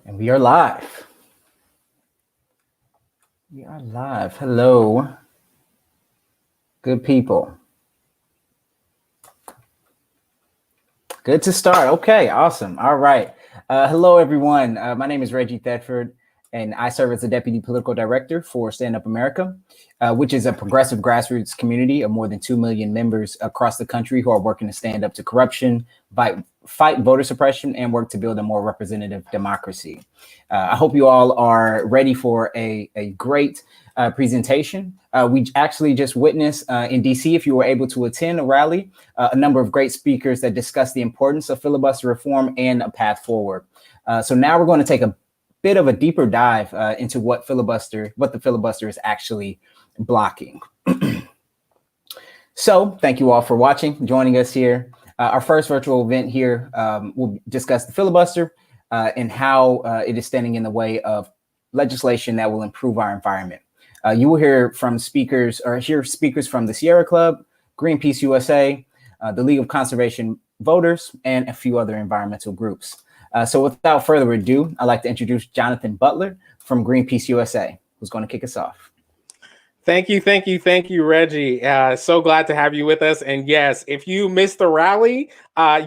And we are live. We are live. Hello, good people. Good to start. Okay, awesome. All right. Hello, everyone. My name is Reggie Thetford, and I serve as the Deputy Political Director for Stand Up America, which is a progressive grassroots community of more than 2 million members across the country who are working to stand up to corruption, fight voter suppression, and work to build a more representative democracy. I hope you all are ready for a great presentation. We actually just witnessed in DC, if you were able to attend a rally, a number of great speakers that discuss the importance of filibuster reform and a path forward. So now we're going to take a bit of a deeper dive into what the filibuster is actually blocking. So thank you all for watching, joining us here. Our first virtual event here will discuss the filibuster and how it is standing in the way of legislation that will improve our environment. You will hear speakers from the Sierra Club, Greenpeace USA, the League of Conservation Voters, and a few other environmental groups. So without further ado, I'd like to introduce Jonathan Butler from Greenpeace USA, who's going to kick us off. Thank you, Reggie. So glad to have you with us. And yes, if you missed the rally,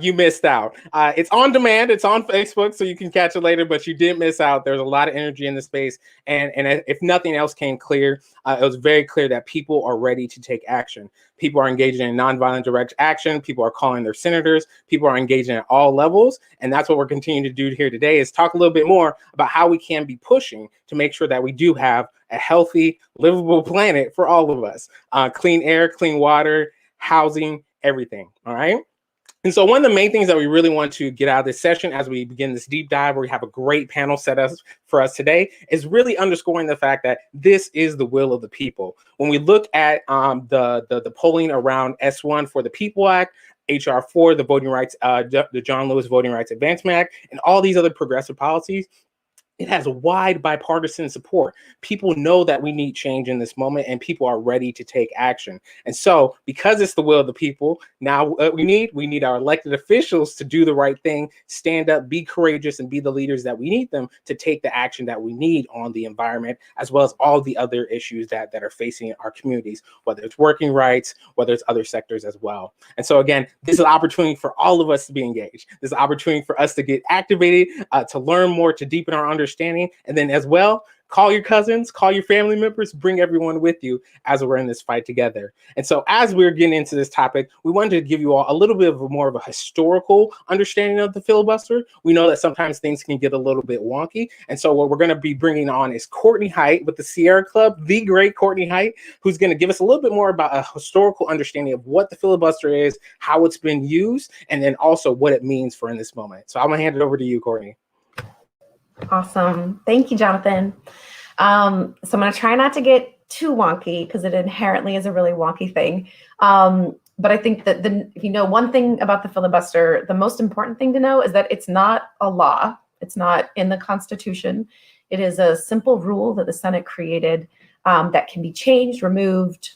you missed out. It's on demand. It's on Facebook, so you can catch it later, but you did miss out. There's a lot of energy in the space. And if nothing else came clear, it was very clear that people are ready to take action. People are engaging in nonviolent direct action. People are calling their senators. People are engaging at all levels. And that's what we're continuing to do here today, is talk a little bit more about how we can be pushing to make sure that we do have a healthy, livable planet for all of us. Clean air, clean water, housing, everything. All right. And so one of the main things that we really want to get out of this session as we begin this deep dive, where we have a great panel set up for us today, is really underscoring the fact that this is the will of the people. When we look at the polling around S1 for the People Act, HR 4, the voting rights, the John Lewis Voting Rights Advancement Act, and all these other progressive policies, it has wide bipartisan support. People know that we need change in this moment, and people are ready to take action. And so, because it's the will of the people, now what we need our elected officials to do the right thing, stand up, be courageous, and be the leaders that we need them to take the action that we need on the environment, as well as all the other issues that are facing our communities, whether it's working rights, whether it's other sectors as well. And so again, this is an opportunity for all of us to be engaged. This is an opportunity for us to get activated, to learn more, to deepen our understanding, and then as well, call your cousins, call your family members, bring everyone with you as we're in this fight together. And so as we're getting into this topic, we wanted to give you all a little bit of more of a historical understanding of the filibuster. We know that sometimes things can get a little bit wonky. And so what we're going to be bringing on is Courtney Height with the Sierra Club, the great Courtney Height, who's going to give us a little bit more about a historical understanding of what the filibuster is, how it's been used, and then also what it means for in this moment. So I'm going to hand it over to you, Courtney. Awesome. Thank you, Jonathan. So I'm going to try not to get too wonky, because it inherently is a really wonky thing. But I think that if you know one thing about the filibuster, the most important thing to know is that it's not a law. It's not in the Constitution. It is a simple rule that the Senate created that can be changed, removed,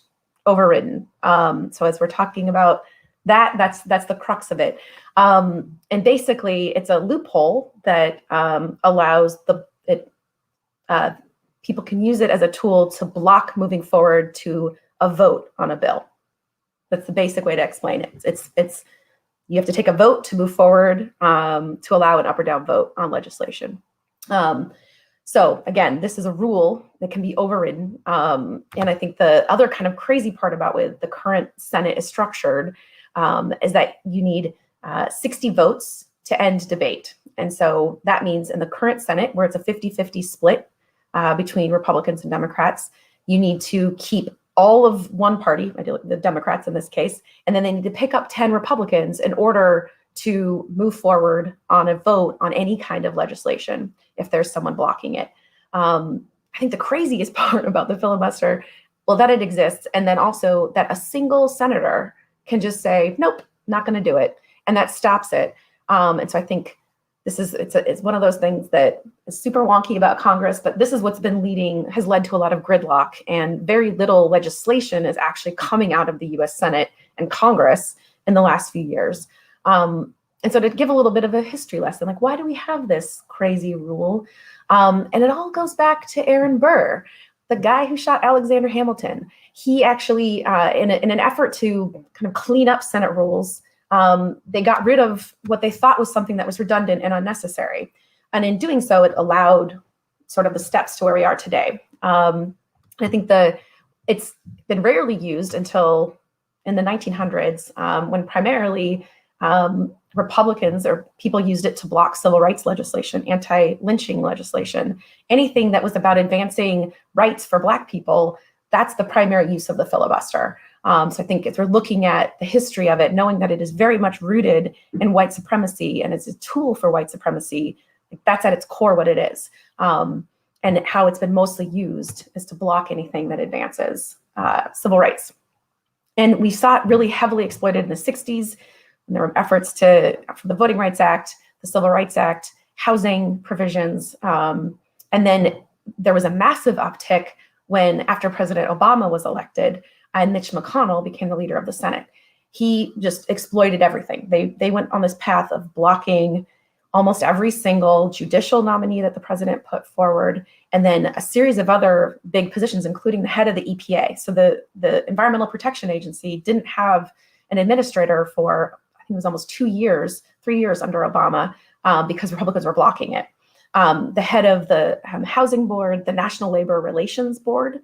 overridden. So as we're talking about that's the crux of it. And basically, it's a loophole that allows people can use it as a tool to block moving forward to a vote on a bill. That's the basic way to explain it. It's you have to take a vote to move forward to allow an up or down vote on legislation. So again, this is a rule that can be overridden. And I think the other kind of crazy part about the current Senate is structured is that you need 60 votes to end debate. And so that means in the current Senate, where it's a 50-50 split between Republicans and Democrats, you need to keep all of one party, the Democrats in this case, and then they need to pick up 10 Republicans in order to move forward on a vote on any kind of legislation if there's someone blocking it. I think the craziest part about the filibuster, well, that it exists, and then also that a single senator can just say, nope, not going to do it. And that stops it. And so I think it's one of those things that is super wonky about Congress, but this is what's has led to a lot of gridlock, and very little legislation is actually coming out of the US Senate and Congress in the last few years. And so to give a little bit of a history lesson, like, why do we have this crazy rule? And it all goes back to Aaron Burr, the guy who shot Alexander Hamilton. He actually, in an effort to kind of clean up Senate rules, they got rid of what they thought was something that was redundant and unnecessary. And in doing so, it allowed sort of the steps to where we are today. I think it's been rarely used until in the 1900s, when primarily Republicans or people used it to block civil rights legislation, anti-lynching legislation, anything that was about advancing rights for Black people. That's the primary use of the filibuster. So I think if we're looking at the history of it, knowing that it is very much rooted in white supremacy and it's a tool for white supremacy, that's at its core what it is. And how it's been mostly used is to block anything that advances civil rights. And we saw it really heavily exploited in the 60s. And there were efforts for the Voting Rights Act, the Civil Rights Act, housing provisions. And then there was a massive uptick when, after President Obama was elected and Mitch McConnell became the leader of the Senate. He just exploited everything. They went on this path of blocking almost every single judicial nominee that the president put forward, and then a series of other big positions, including the head of the EPA. So the Environmental Protection Agency didn't have an administrator for, I think it was almost 3 years under Obama, because Republicans were blocking it. The head of the Housing Board, the National Labor Relations Board,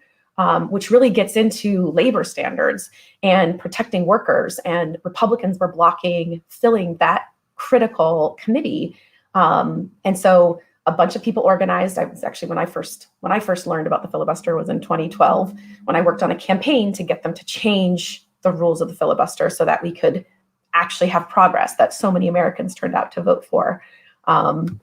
which really gets into labor standards and protecting workers, and Republicans were blocking filling that critical committee. And so a bunch of people organized. I was actually, when I first learned about the filibuster was in 2012, when I worked on a campaign to get them to change the rules of the filibuster so that we could actually have progress that so many Americans turned out to vote for. And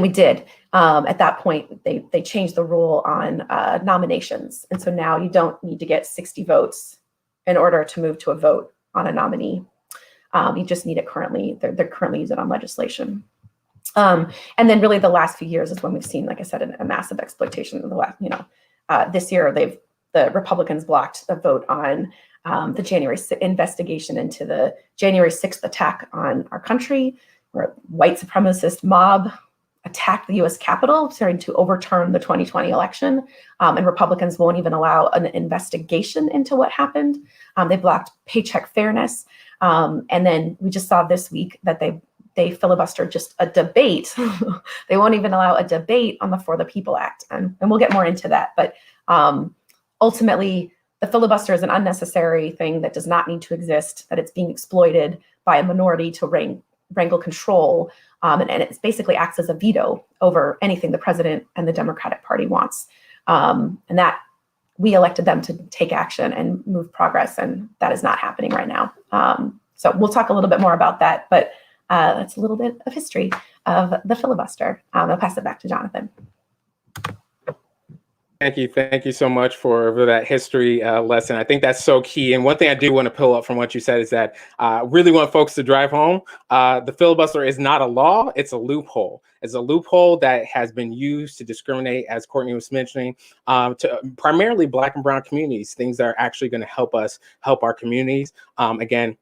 we did. At that point, they changed the rule on nominations. And so now you don't need to get 60 votes in order to move to a vote on a nominee. You just need it currently. They're currently using it on legislation. And then really the last few years is when we've seen, like I said, a massive exploitation of the last, this year the Republicans blocked a vote on the January investigation into the January 6th attack on our country, where a white supremacist mob attacked the US Capitol, starting to overturn the 2020 election. And Republicans won't even allow an investigation into what happened. They blocked paycheck fairness. And then we just saw this week that they filibustered just a debate. They won't even allow a debate on the For the People Act. And we'll get more into that. But ultimately, the filibuster is an unnecessary thing that does not need to exist, that it's being exploited by a minority to wrangle control. And it basically acts as a veto over anything the president and the Democratic Party wants. And that we elected them to take action and move progress, and that is not happening right now. So we'll talk a little bit more about that, but that's a little bit of history of the filibuster. I'll pass it back to Jonathan. Thank you so much for that history lesson. I think that's so key. And one thing I do want to pull up from what you said is that I really want folks to drive home. The filibuster is not a law, it's a loophole. It's a loophole that has been used to discriminate, as Courtney was mentioning, to primarily Black and brown communities, things that are actually going to help us help our communities. Again,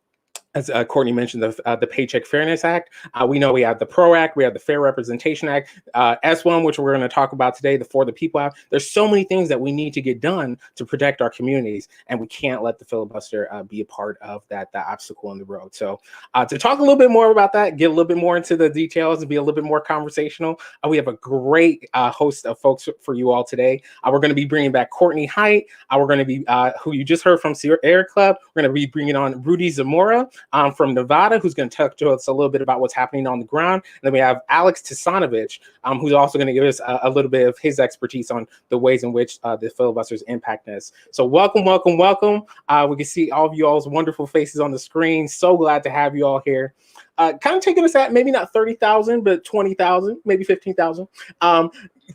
as Courtney mentioned, the Paycheck Fairness Act. We know we have the PRO Act, we have the Fair Representation Act, S1, which we're going to talk about today, the For the People Act. There's so many things that we need to get done to protect our communities, and we can't let the filibuster be a part of that obstacle in the road. So to talk a little bit more about that, get a little bit more into the details and be a little bit more conversational, we have a great host of folks for you all today. We're going to be bringing back Courtney Height. We're going to be, who you just heard from Sierra Club. We're going to be bringing on Rudy Zamora from Nevada, who's going to talk to us a little bit about what's happening on the ground. And then we have Alex Tisanovich, who's also going to give us a little bit of his expertise on the ways in which the filibuster is impacting us. So welcome. We can see all of you all's wonderful faces on the screen. So glad to have you all here. Kind of taking us at maybe not 30,000, but 20,000, maybe 15,000.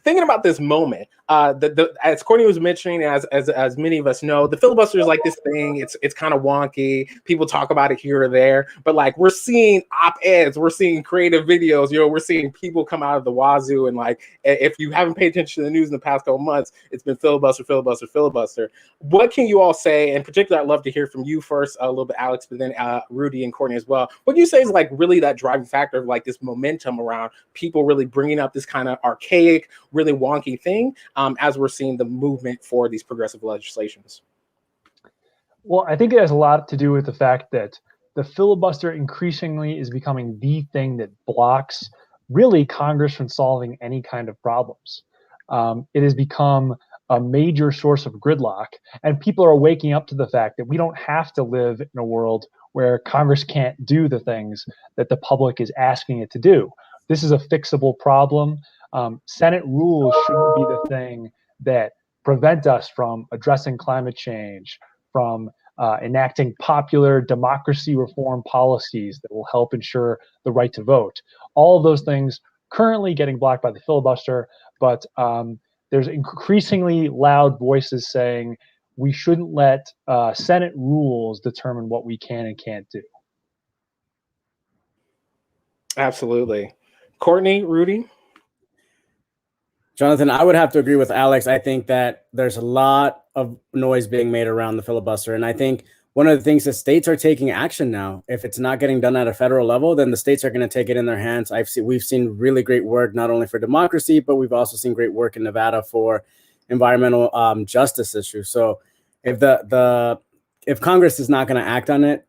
Thinking about this moment, as Courtney was mentioning, as many of us know, the filibuster is like this thing. It's kind of wonky. People talk about it here or there, but like we're seeing op-eds, we're seeing creative videos. We're seeing people come out of the wazoo, and like if you haven't paid attention to the news in the past couple months, it's been filibuster. What can you all say? In particular, I'd love to hear from you first, a little bit, Alex, but then Rudy and Courtney as well. What do you say is like like really that driving factor of like this momentum around people really bringing up this kind of archaic, really wonky thing as we're seeing the movement for these progressive legislations? Well, I think it has a lot to do with the fact that the filibuster increasingly is becoming the thing that blocks really Congress from solving any kind of problems. It has become a major source of gridlock, and people are waking up to the fact that we don't have to live in a world where Congress can't do the things that the public is asking it to do. This is a fixable problem. Senate rules shouldn't be the thing that prevent us from addressing climate change, from enacting popular democracy reform policies that will help ensure the right to vote. All of those things currently getting blocked by the filibuster, but there's increasingly loud voices saying we shouldn't let Senate rules determine what we can and can't do. Absolutely. Courtney, Rudy? Jonathan, I would have to agree with Alex. I think that there's a lot of noise being made around the filibuster. And I think one of the things that states are taking action now. If it's not getting done at a federal level, then the states are going to take it in their hands. We've seen really great work, not only for democracy, but we've also seen great work in Nevada for environmental justice issues. So if Congress is not going to act on it,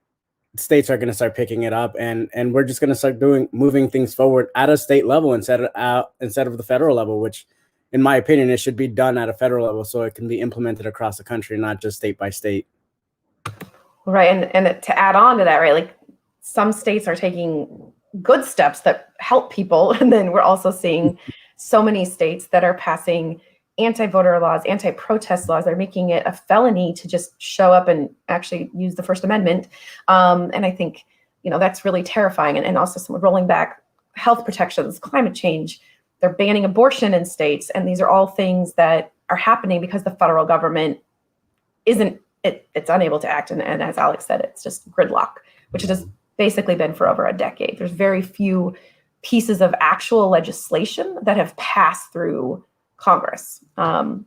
states are going to start picking it up, and we're just going to start moving things forward at a state level instead of the federal level, which, in my opinion, it should be done at a federal level so it can be implemented across the country, not just state by state. Right, and to add on to that, right, like some states are taking good steps that help people, and then we're also seeing so many states that are passing anti-voter laws, anti-protest laws. They're making it a felony to just show up and actually use the First Amendment. And I think, that's really terrifying. And also some rolling back health protections, climate change. They're banning abortion in states. And these are all things that are happening because the federal government it's unable to act. And as Alex said, it's just gridlock, which it has basically been for over a decade. There's very few pieces of actual legislation that have passed through Congress,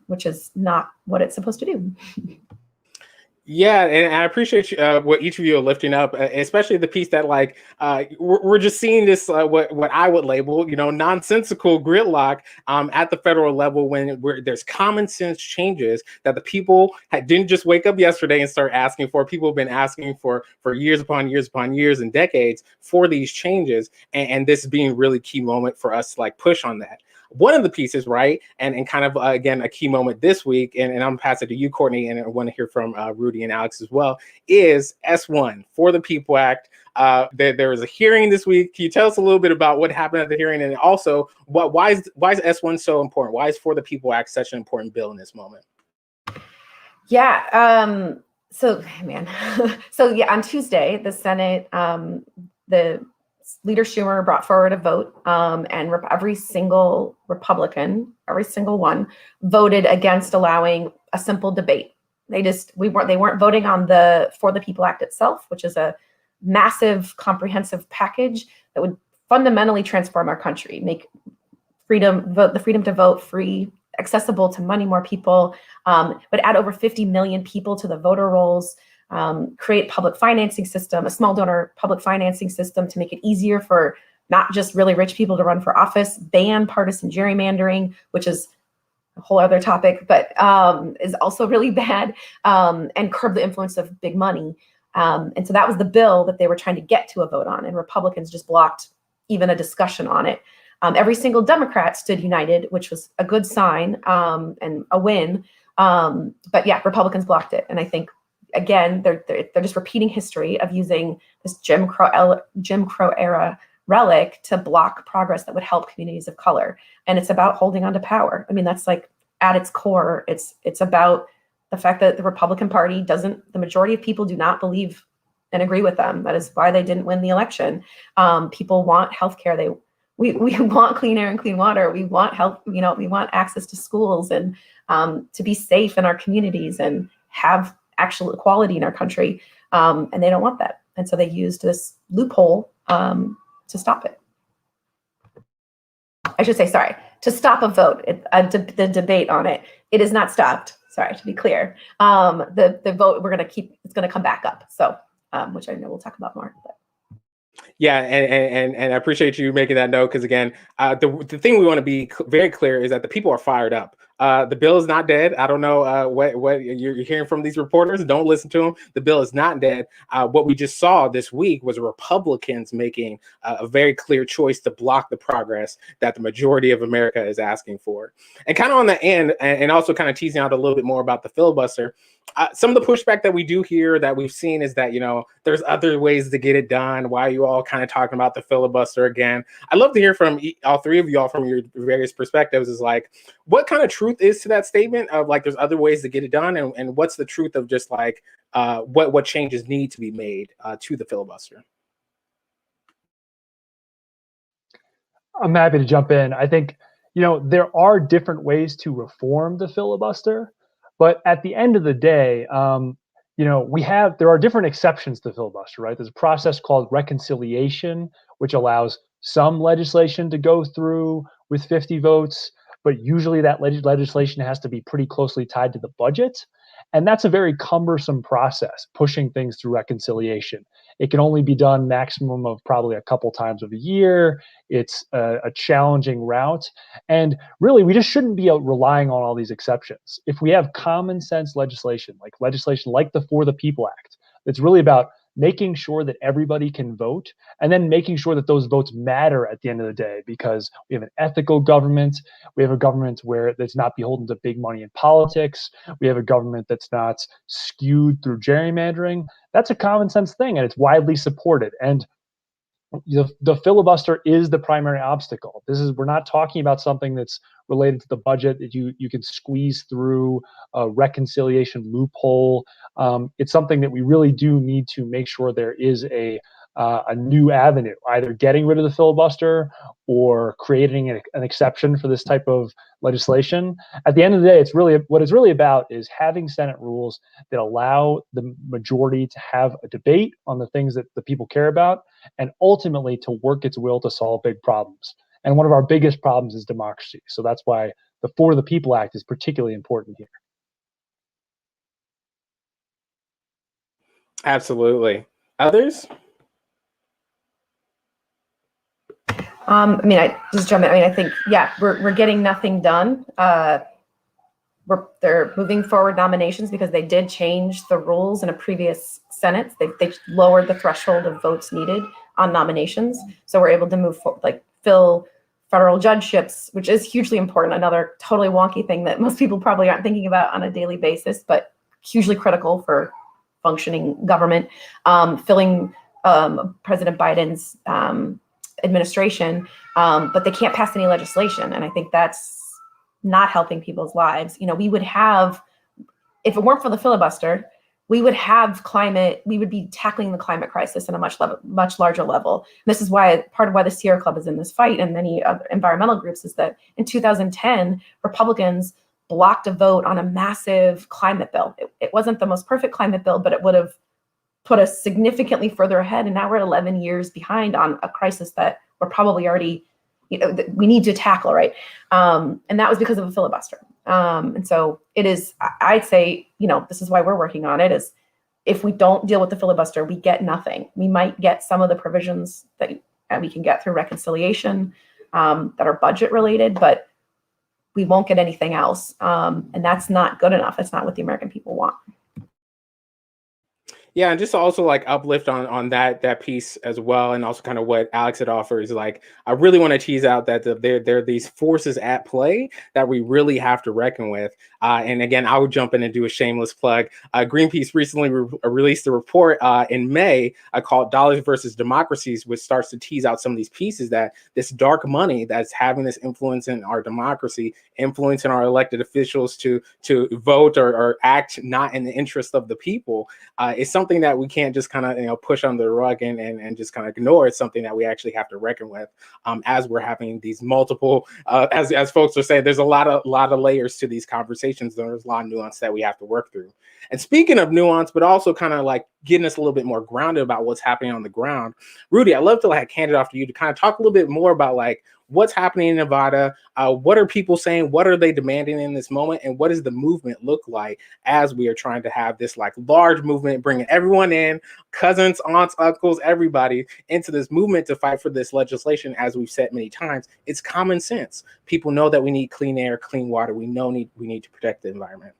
which is not what it's supposed to do. Yeah, and I appreciate what each of you are lifting up, especially the piece that we're just seeing this what I would label nonsensical gridlock at the federal level when there's common sense changes that the people didn't just wake up yesterday and start asking for. People have been asking for years upon years upon years and decades for these changes, and this being really key moment for us to push on that. One of the pieces, right, and kind of, again, a key moment this week, and I'm going to pass it to you, Courtney, and I want to hear from Rudy and Alex as well, is S1, For the People Act. There was a hearing this week. Can you tell us a little bit about what happened at the hearing, and also why is S1 so important? Why is For the People Act such an important bill in this moment? Yeah, so on Tuesday, the Senate, Leader Schumer brought forward a vote, and every single Republican, every single one, voted against allowing a simple debate. They weren't voting on the For the People Act itself, which is a massive, comprehensive package that would fundamentally transform our country, make the freedom to vote free, accessible to many more people, would add over 50 million people to the voter rolls. Create public financing system, a small donor public financing system to make it easier for not just really rich people to run for office, ban partisan gerrymandering, which is a whole other topic, but is also really bad, and curb the influence of big money. And so that was the bill that they were trying to get to a vote on, and Republicans just blocked even a discussion on it. Every single Democrat stood united, which was a good sign and a win. But yeah, Republicans blocked it. And I think, again, they're just repeating history of using this Jim Crow era relic to block progress that would help communities of color. And it's about holding on to power. I mean, that's at its core, it's about the fact that the Republican Party the majority of people do not believe and agree with them. That is why they didn't win the election. People want healthcare. We want clean air and clean water. We want health, we want access to schools and to be safe in our communities and have actual equality in our country, and they don't want that. And so they used this loophole to stop it. I should say, sorry, to stop a vote, the debate on it. It is not stopped. Sorry, to be clear. The vote, it's going to come back up. So, which I know we'll talk about more. But. Yeah, and I appreciate you making that note because again, the thing we want to be very clear is that the people are fired up. The bill is not dead. I don't know what you're hearing from these reporters. Don't listen to them. The bill is not dead. What we just saw this week was Republicans making a very clear choice to block the progress that the majority of America is asking for. And kind of on the end, and also kind of teasing out a little bit more about the filibuster. Some of the pushback that we do hear that we've seen is that, there's other ways to get it done. Why are you all kind of talking about the filibuster again? I'd love to hear from all three of y'all from your various perspectives is like, what kind of truth is to that statement of like, there's other ways to get it done? And what's the truth of just like, what changes need to be made to the filibuster? I'm happy to jump in. I think, there are different ways to reform the filibuster, but at the end of the day, there are different exceptions to the filibuster, right? There's a process called reconciliation, which allows some legislation to go through with 50 votes, but usually that legislation has to be pretty closely tied to the budget. And that's a very cumbersome process, pushing things through reconciliation. It can only be done maximum of probably a couple times of a year. It's a challenging route. And really, we just shouldn't be relying on all these exceptions. If we have common sense legislation like the For the People Act, that's really about making sure that everybody can vote, and then making sure that those votes matter at the end of the day, because we have an ethical government. We have a government where that's not beholden to big money in politics. We have a government that's not skewed through gerrymandering. That's a common sense thing, and it's widely supported. And the filibuster is the primary obstacle. We're not talking about something that's related to the budget that you can squeeze through a reconciliation loophole. It's something that we really do need to make sure there is a new avenue, either getting rid of the filibuster or creating an exception for this type of legislation. At the end of the day, what it's really about is having Senate rules that allow the majority to have a debate on the things that the people care about, and ultimately to work its will to solve big problems. And one of our biggest problems is democracy. So that's why the For the People Act is particularly important here. Absolutely. Others? I just jump in. I think, we're getting nothing done. They're moving forward nominations because they did change the rules in a previous Senate. They lowered the threshold of votes needed on nominations. So we're able to move forward, fill federal judgeships, which is hugely important. Another totally wonky thing that most people probably aren't thinking about on a daily basis, but hugely critical for functioning government. Filling President Biden's administration, but they can't pass any legislation. And I think that's not helping people's lives. We would have, if it weren't for the filibuster, we would be tackling the climate crisis on a much larger level. And this is part of why the Sierra Club is in this fight, and many other environmental groups, is that in 2010, Republicans blocked a vote on a massive climate bill. It wasn't the most perfect climate bill, but it would have put us significantly further ahead. And now we're 11 years behind on a crisis that we're probably already, we need to tackle, right? And that was because of a filibuster. And so it is, I'd say, this is why we're working on it, is if we don't deal with the filibuster, we get nothing. We might get some of the provisions that we can get through reconciliation that are budget related, but we won't get anything else. And that's not good enough. That's not what the American people want. Yeah, and just to also uplift on that piece as well, and also kind of what Alex had offered is I really want to tease out that there are these forces at play that we really have to reckon with. And again, I would jump in and do a shameless plug. Greenpeace recently released a report in May called Dollars versus Democracies, which starts to tease out some of these pieces that this dark money that's having this influence in our democracy, influencing our elected officials to vote or act not in the interest of the people, is something that we can't just kind of push under the rug and just kind of ignore. It's something that we actually have to reckon with as we're having these multiple, as folks are saying, there's a lot of layers to these conversations. There's a lot of nuance that we have to work through. And speaking of nuance, but also kind of getting us a little bit more grounded about what's happening on the ground, Rudy, I'd love to hand it off to you to kind of talk a little bit more about what's happening in Nevada, what are people saying, what are they demanding in this moment, and what does the movement look like as we are trying to have this like large movement, bringing everyone in, cousins, aunts, uncles, everybody into this movement to fight for this legislation. As we've said many times, it's common sense. People know that we need clean air, clean water. We need to protect the environment.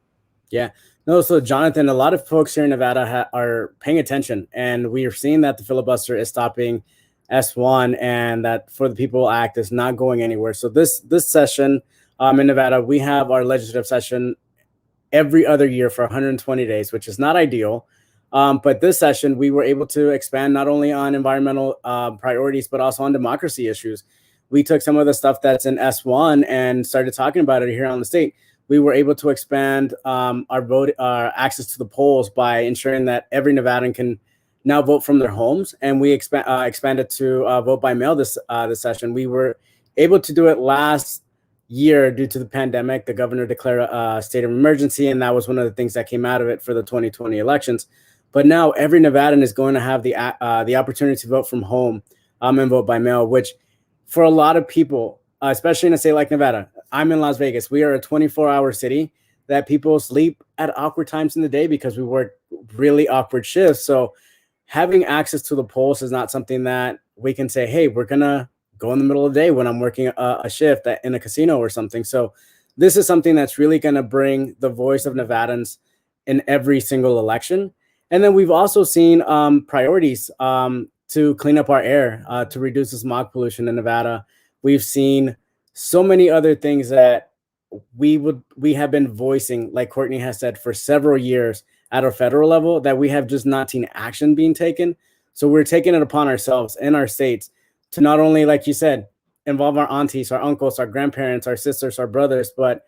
Yeah. No, so Jonathan, a lot of folks here in Nevada are paying attention, and we are seeing that the filibuster is stopping S1 and that For the People Act is not going anywhere. So this session in Nevada, we have our legislative session every other year for 120 days, which is not ideal. But this session, we were able to expand not only on environmental priorities, but also on democracy issues. We took some of the stuff that's in S1 and started talking about it here on the state. We were able to expand our access to the polls by ensuring that every Nevadan can now vote from their homes, and we expanded to vote by mail this session. We were able to do it last year due to the pandemic. The governor declared a state of emergency, and that was one of the things that came out of it for the 2020 elections. But now every Nevadan is going to have the opportunity to vote from home and vote by mail, which for a lot of people, especially in a state like Nevada, I'm in Las Vegas. We are a 24-hour city that people sleep at awkward times in the day because we work really awkward shifts. So having access to the polls is not something that we can say, hey, we're going to go in the middle of the day when I'm working a shift in a casino or something. So this is something that's really going to bring the voice of Nevadans in every single election. And then we've also seen priorities to clean up our air, to reduce the smog pollution in Nevada. We've seen so many other things that we have been voicing, like Courtney has said, for several years at a federal level that we have just not seen action being taken. So we're taking it upon ourselves in our states to not only, like you said, involve our aunties, our uncles, our grandparents, our sisters, our brothers, but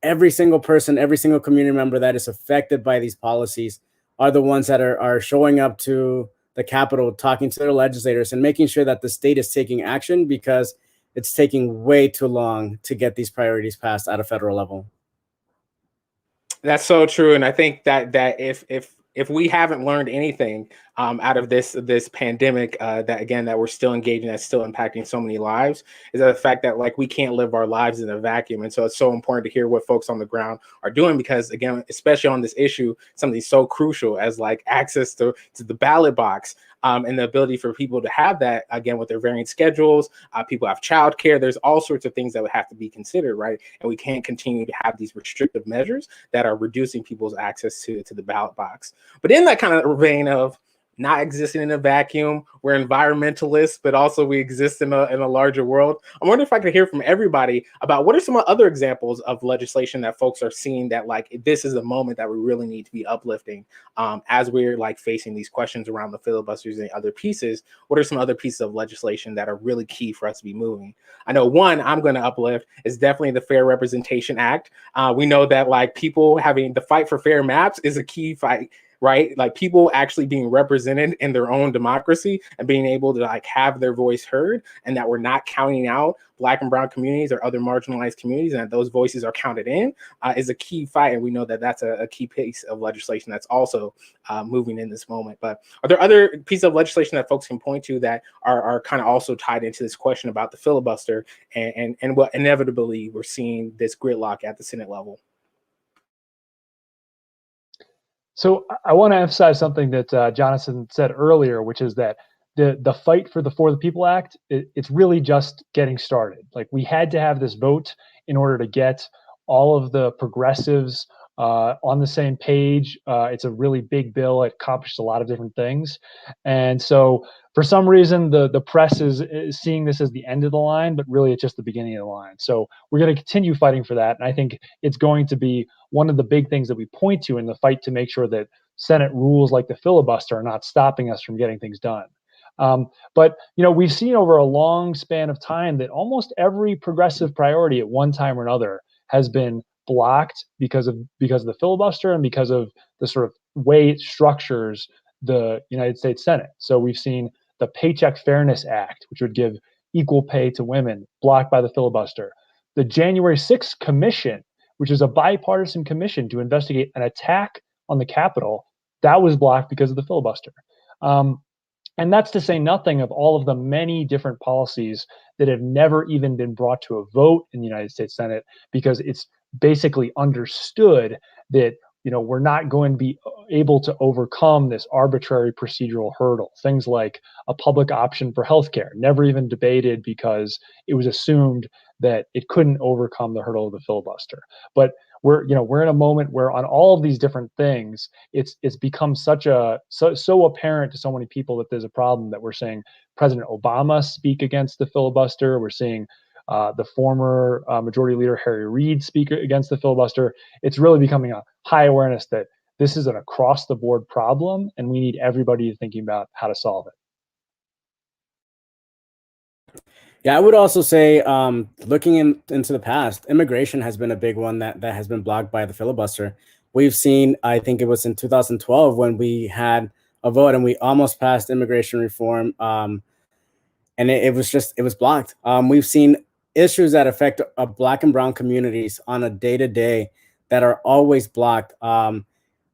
every single person, every single community member that is affected by these policies are the ones that are showing up to the Capitol, talking to their legislators and making sure that the state is taking action, because it's taking way too long to get these priorities passed at a federal level. That's so true. And I think that if we haven't learned anything out of this pandemic, that we're still engaging, that's still impacting so many lives, is that the fact that like we can't live our lives in a vacuum. And so it's so important to hear what folks on the ground are doing, because again, especially on this issue, something so crucial as like access to the ballot box. And the ability for people to have that, again, with their varying schedules, people have childcare. There's all sorts of things that would have to be considered, right? And we can't continue to have these restrictive measures that are reducing people's access to the ballot box. But in that kind of vein of not existing in a vacuum, we're environmentalists, but also we exist in a larger world. I wonder if I could hear from everybody about what are some other examples of legislation that folks are seeing that like this is a moment that we really need to be uplifting as we're like facing these questions around the filibusters and other pieces. What are some other pieces of legislation that are really key for us to be moving? I know one I'm going to uplift is definitely the Fair Representation Act. We know that like people having the fight for fair maps is a key fight, right? Like people actually being represented in their own democracy and being able to like have their voice heard, and that we're not counting out Black and brown communities or other marginalized communities, and that those voices are counted in is a key fight. And we know that that's a key piece of legislation that's also moving in this moment. But are there other pieces of legislation that folks can point to that are kind of also tied into this question about the filibuster and what inevitably we're seeing this gridlock at the Senate level? So I want to emphasize something that Jonathan said earlier, which is that the fight for the People Act, it's really just getting started. Like we had to have this vote in order to get all of the progressives on the same page. It's a really big bill. It accomplished a lot of different things. And so for some reason, the press is seeing this as the end of the line, but really it's just the beginning of the line. So we're going to continue fighting for that. And I think it's going to be one of the big things that we point to in the fight to make sure that Senate rules like the filibuster are not stopping us from getting things done. But we've seen over a long span of time that almost every progressive priority at one time or another has been blocked because of the filibuster and because of the sort of way it structures the United States Senate. So we've seen the Paycheck Fairness Act, which would give equal pay to women, blocked by the filibuster. The January 6th Commission, which is a bipartisan commission to investigate an attack on the Capitol, that was blocked because of the filibuster. And that's to say nothing of all of the many different policies that have never even been brought to a vote in the United States Senate, because it's basically understood that we're not going to be able to overcome this arbitrary procedural hurdle. Things like a public option for healthcare, never even debated because it was assumed that it couldn't overcome the hurdle of the filibuster. But we're in a moment where on all of these different things, it's become so apparent to so many people that there's a problem that we're seeing President Obama speak against the filibuster. We're seeing the former Majority Leader Harry Reid speak against the filibuster. It's really becoming a high awareness that this is an across-the-board problem, and we need everybody thinking about how to solve it. Yeah, I would also say, looking into the past, immigration has been a big one that has been blocked by the filibuster. We've seen, I think it was in 2012 when we had a vote and we almost passed immigration reform, and it was blocked. We've seen issues that affect Black and brown communities on a day-to-day that are always blocked.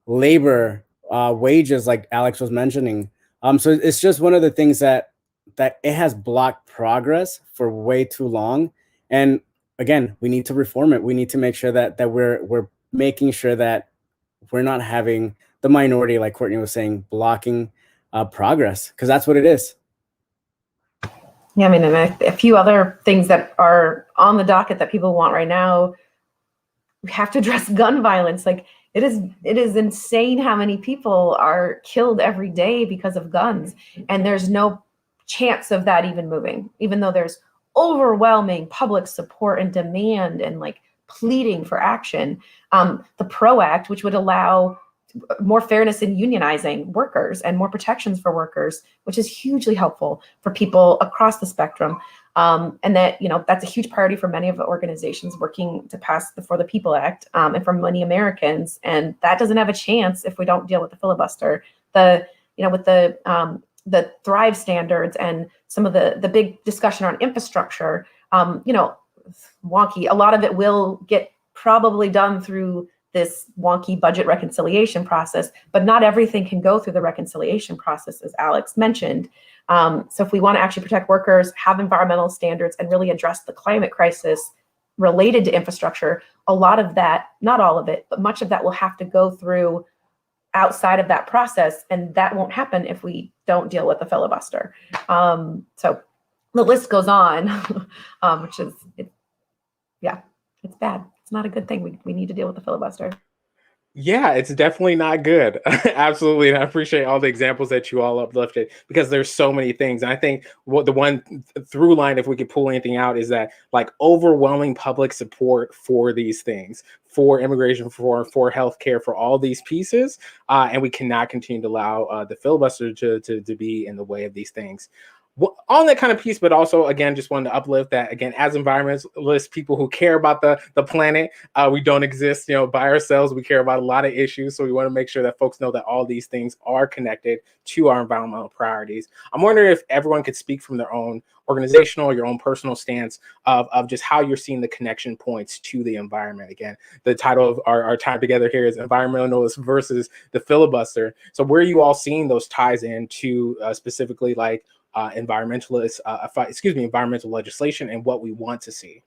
Labor, wages, like Alex was mentioning. So it's just one of the things that it has blocked progress for way too long. And again, we need to reform it. We need to make sure that we're making sure that we're not having the minority, like Courtney was saying, blocking progress, because that's what it is. Yeah, I mean, and a few other things that are on the docket that people want right now. We have to address gun violence. Like, it is insane how many people are killed every day because of guns, and there's no chance of that even moving, even though there's overwhelming public support and demand and like pleading for action. The PRO Act, which would allow more fairness in unionizing workers and more protections for workers, which is hugely helpful for people across the spectrum. And that, that's a huge priority for many of the organizations working to pass the For the People Act, and for many Americans. And that doesn't have a chance if we don't deal with the filibuster. With the Thrive standards and some of the big discussion on infrastructure, wonky. A lot of it will get probably done through this wonky budget reconciliation process, but not everything can go through the reconciliation process, as Alex mentioned. So if we want to actually protect workers, have environmental standards, and really address the climate crisis related to infrastructure, a lot of that, not all of it, but much of that will have to go through outside of that process, and that won't happen if we don't deal with the filibuster. So the list goes on, which is, it's bad. It's not a good thing. We need to deal with the filibuster. Yeah, it's definitely not good. Absolutely. And I appreciate all the examples that you all uplifted, because there's so many things. And I think what the one through line, if we could pull anything out, is that like overwhelming public support for these things, for immigration, for healthcare, for all these pieces. And we cannot continue to allow the filibuster to be in the way of these things. On that kind of piece, but also, again, just wanted to uplift that, again, as environmentalists, people who care about the planet, we don't exist, by ourselves. We care about a lot of issues. So we want to make sure that folks know that all these things are connected to our environmental priorities. I'm wondering if everyone could speak from their own organizational, your own personal stance of just how you're seeing the connection points to the environment. Again, the title of our time together here is Environmentalists versus the Filibuster. So where are you all seeing those ties into specifically like environmental legislation and what we want to see?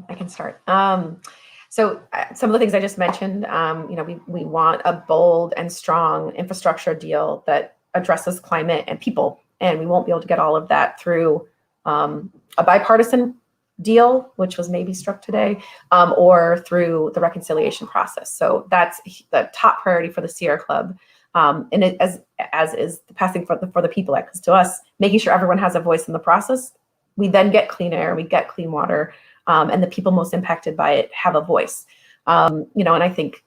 I can start. So some of the things I just mentioned, we want a bold and strong infrastructure deal that addresses climate and people, and we won't be able to get all of that through a bipartisan deal, which was maybe struck today, or through the reconciliation process. So that's the top priority for the Sierra Club, and it, as is the passing for the People Act. Because to us, making sure everyone has a voice in the process, we then get clean air, we get clean water, and the people most impacted by it have a voice. And I think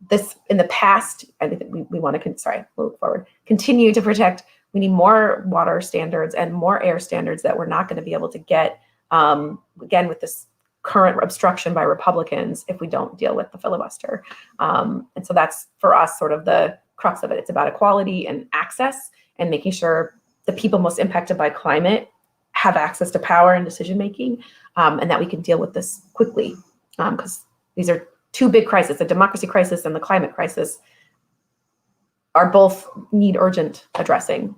this in the past, I think that we want to move forward, continue to protect. We need more water standards and more air standards that we're not going to be able to get. Again, with this current obstruction by Republicans, if we don't deal with the filibuster. And so that's, for us, sort of the crux of it. It's about equality and access, and making sure the people most impacted by climate have access to power and decision making, and that we can deal with this quickly, because these are two big crises, the democracy crisis and the climate crisis, are both need urgent addressing.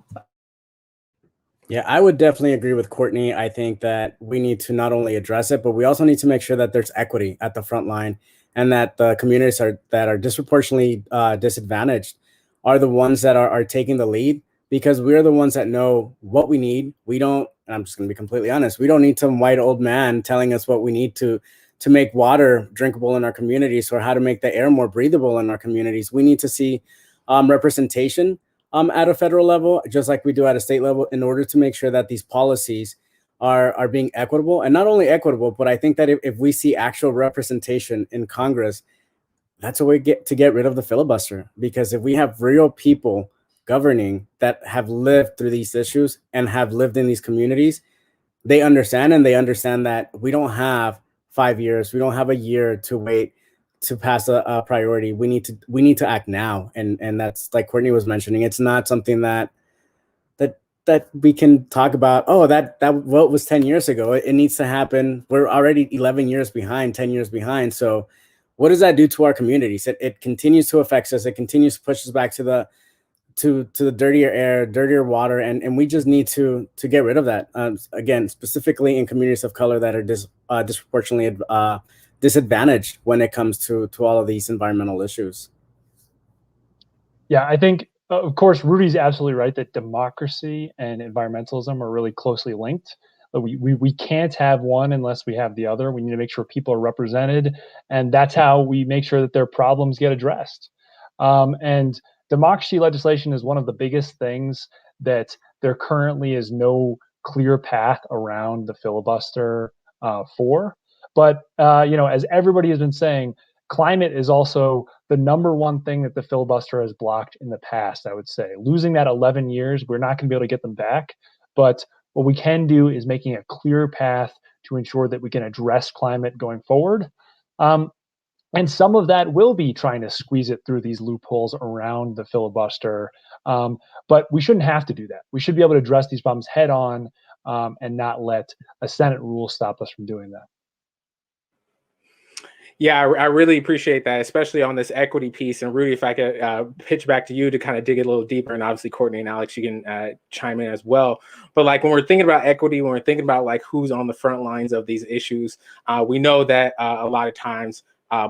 Yeah, I would definitely agree with Courtney. I think that we need to not only address it, but we also need to make sure that there's equity at the front line, and that the communities that are disproportionately disadvantaged are the ones that are taking the lead, because we're the ones that know what we need. We don't, and I'm just going to be completely honest, we don't need some white old man telling us what we need to make water drinkable in our communities, or how to make the air more breathable in our communities. We need to see representation at a federal level, just like we do at a state level, in order to make sure that these policies are being equitable. And not only equitable, but I think that if we see actual representation in Congress, that's a way to get rid of the filibuster. Because if we have real people governing that have lived through these issues and have lived in these communities, they understand, and they understand that we don't have 5 years, we don't have a year to wait to pass a priority. We need to act now, and that's, like Courtney was mentioning, it's not something that we can talk about. Oh, that vote was 10 years ago. It needs to happen. We're already 11 years behind, 10 years behind. So what does that do to our communities? It continues to affect us. It continues to push us back to the dirtier air, dirtier water, and we just need to get rid of that. Again, specifically in communities of color that are disproportionately disadvantaged when it comes to all of these environmental issues. Yeah, I think, of course, Rudy's absolutely right that democracy and environmentalism are really closely linked. We can't have one unless we have the other. We need to make sure people are represented, and that's how we make sure that their problems get addressed. And democracy legislation is one of the biggest things that there currently is no clear path around the filibuster for. But as everybody has been saying, climate is also the number one thing that the filibuster has blocked in the past, I would say. Losing that 11 years, we're not going to be able to get them back. But what we can do is making a clear path to ensure that we can address climate going forward. And some of that will be trying to squeeze it through these loopholes around the filibuster. But we shouldn't have to do that. We should be able to address these problems head on and not let a Senate rule stop us from doing that. Yeah, I really appreciate that, especially on this equity piece. And Rudy, if I could pitch back to you to kind of dig a little deeper, and obviously Courtney and Alex, you can chime in as well. But like when we're thinking about equity, when we're thinking about like who's on the front lines of these issues, we know that a lot of times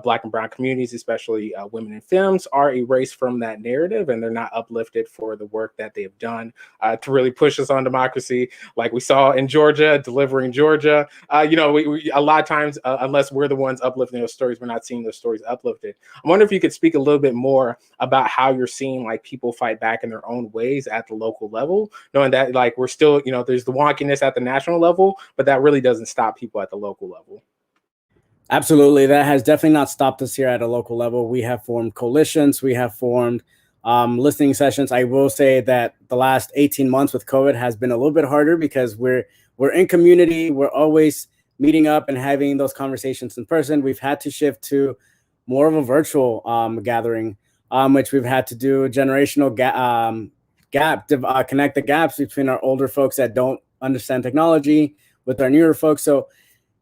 Black and brown communities, especially women in films, are erased from that narrative, and they're not uplifted for the work that they have done to really push us on democracy. Like we saw in Georgia, delivering Georgia. We a lot of times, unless we're the ones uplifting those stories, we're not seeing those stories uplifted. I wonder if you could speak a little bit more about how you're seeing like people fight back in their own ways at the local level, knowing that like we're still, there's the wonkiness at the national level, but that really doesn't stop people at the local level. Absolutely. That has definitely not stopped us here at a local level. We have formed coalitions. We have formed listening sessions. I will say that the last 18 months with COVID has been a little bit harder because we're in community. We're always meeting up and having those conversations in person. We've had to shift to more of a virtual gathering, which we've had to do a generational gap to connect the gaps between our older folks that don't understand technology with our newer folks. So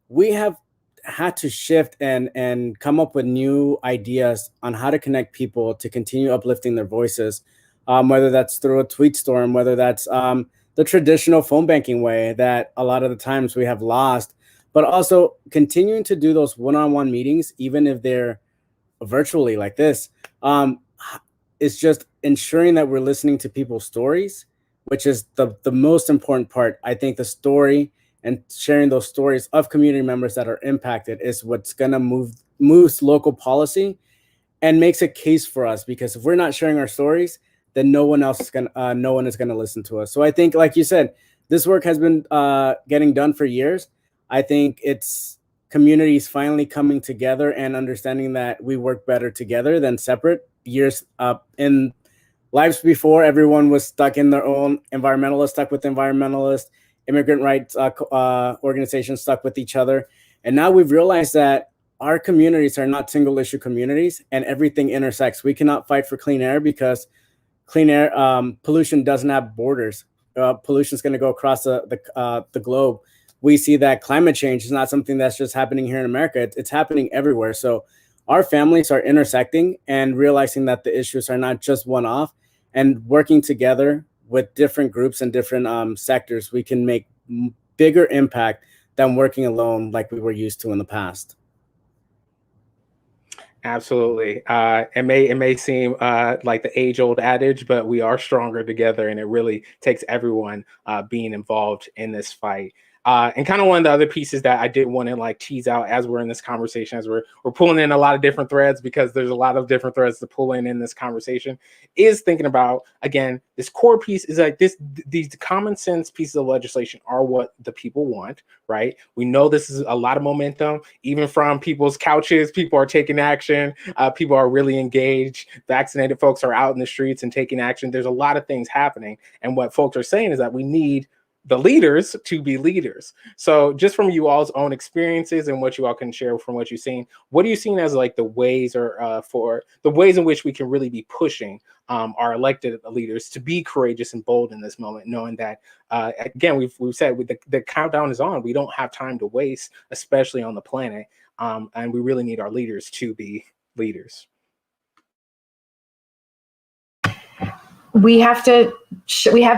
we have had to shift and come up with new ideas on how to connect people to continue uplifting their voices, whether that's through a tweet storm, whether that's the traditional phone banking way that a lot of the times we have lost, but also continuing to do those one-on-one meetings, even if they're virtually like this. It's just ensuring that we're listening to people's stories, which is the most important part. I think the story and sharing those stories of community members that are impacted is what's going to moves local policy and makes a case for us, because if we're not sharing our stories, then no one is going to listen to us. So I think, like you said, this work has been getting done for years. I think it's communities finally coming together and understanding that we work better together than separate. Years in lives before, everyone was stuck in their own, environmentalists stuck with environmentalists, immigrant rights organizations stuck with each other. And now we've realized that our communities are not single issue communities and everything intersects. We cannot fight for clean air because clean air pollution doesn't have borders. Pollution is going to go across the globe. We see that climate change is not something that's just happening here in America. It's happening everywhere. So our families are intersecting and realizing that the issues are not just one-off, and working together with different groups and different sectors, we can make bigger impact than working alone like we were used to in the past. Absolutely. It may seem like the age-old adage, but we are stronger together, and it really takes everyone being involved in this fight. And kind of one of the other pieces that I did want to like tease out as we're in this conversation, as we're pulling in a lot of different threads, because there's a lot of different threads to pull in this conversation, is thinking about, again, this core piece is like these common sense pieces of legislation are what the people want, right? We know this is a lot of momentum, even from people's couches. People are taking action. People are really engaged. Vaccinated folks are out in the streets and taking action. There's a lot of things happening. And what folks are saying is that we need the leaders to be leaders. So just from you all's own experiences and what you all can share from what you've seen, what are you seeing as like the ways or for the ways in which we can really be pushing our elected leaders to be courageous and bold in this moment, knowing that, again, we've said with the countdown is on. We don't have time to waste, especially on the planet. And we really need our leaders to be leaders. We have to